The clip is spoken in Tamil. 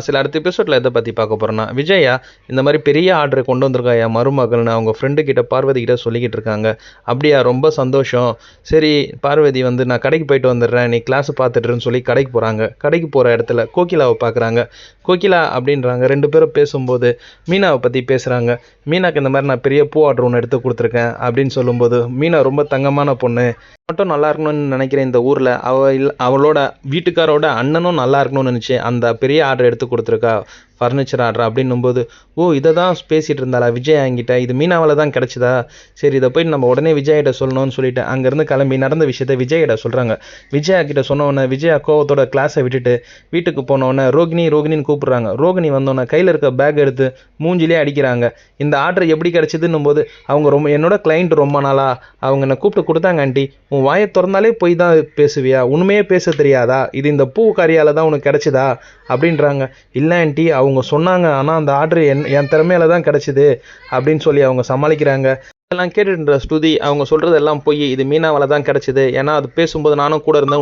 சில அடுத்த எபிசோட்ல எதை பத்தி பார்க்க போறோம்னா, விஜயா இந்த மாரி பெரிய ஆர்டர் கொண்டு வந்திருக்கா என் மருமகள்னு அவங்க ஃப்ரெண்டு கிட்ட பார்வதி கிட்ட சொல்லிக்கிட்டு இருக்காங்க. அப்படியா ரொம்ப சந்தோஷம். சரி பார்வதி வந்து நான் கடைக்கு போயிட்டு வந்துடுறேன். நீ கிளாஸ் பார்த்துட்டுருன்னு சொல்லி கடைக்கு போறாங்க. கடைக்கு போற இடத்துல கோகிலாவை பார்க்குறாங்க. கோகிலா அப்படின்றாங்க. 2 பேரும் பேசும்போது மீனாவை பத்தி பேசுறாங்க. மீனாக்கு இந்த மாதிரி நான் பெரிய பூ ஆர்டர் ஒன்று எடுத்து கொடுத்துருக்கேன் அப்படின்னு சொல்லும்போது, மீனா ரொம்ப தங்கமான பொண்ணு. மட்டும் நல்லா இருக்கணும்னு நினைக்கிறேன் இந்த ஊரில். அவளோட வீட்டுக்காரோட அண்ணனும் நல்லா இருக்கணும்னு நினச்சி அந்த பெரிய ஆர்டர் எடுத்து கொடுத்துருக்கா, ஃபர்னிச்சர் ஆர்டர் அப்படின்னும்போது, ஓ இதை தான் பேசிகிட்டு இருந்தாளா விஜயா என்கிட்ட, இது மீனாவில் தான் கிடச்சிதா, சரி இதை போய் நம்ம உடனே விஜய்கிட்ட சொல்லணும்னு சொல்லிட்டு அங்கேருந்து கிளம்பி நடந்த விஷயத்த விஜய்கிட்ட சொல்கிறாங்க. விஜயா கிட்ட சொன்னோடனே விஜயா கோவத்தோட கிளாஸை விட்டுட்டு வீட்டுக்கு போனோடனே ரோகிணின்னு கூப்பிட்றாங்க. ரோகிணி வந்தோடனே கையில் இருக்க பேக் எடுத்து மூஞ்சிலே அடிக்கிறாங்க. இந்த ஆர்டர் எப்படி கிடச்சிதுன்னும் போது, அவங்க என்னோட கிளைண்ட் ரொம்ப நாளா அவங்க என்னை கூப்பிட்டு கொடுத்தாங்க ஆண்டி, உன் வாயை திறந்தாலே போய் தான் பேசுவியா, உண்மையே பேச தெரியாதா, இது இந்த பூ கறியால் தான் உனக்கு கிடச்சிதா அப்படின்றாங்க. இல்லை ஆண்டி அவங்க சொன்னாங்க, ஆனால் அந்த ஆர்டர் என் திறமையில தான் கிடச்சிது அப்படின்னு சொல்லி அவங்க சமாளிக்கிறாங்க. இதெல்லாம் கேட்டுட்டு ஸ்ருதி அவங்க சொல்கிறதெல்லாம் போய் இது மீனாவால் தான் கிடச்சிது, ஏன்னா அது பேசும்போது நானும் கூட இருந்தேன்.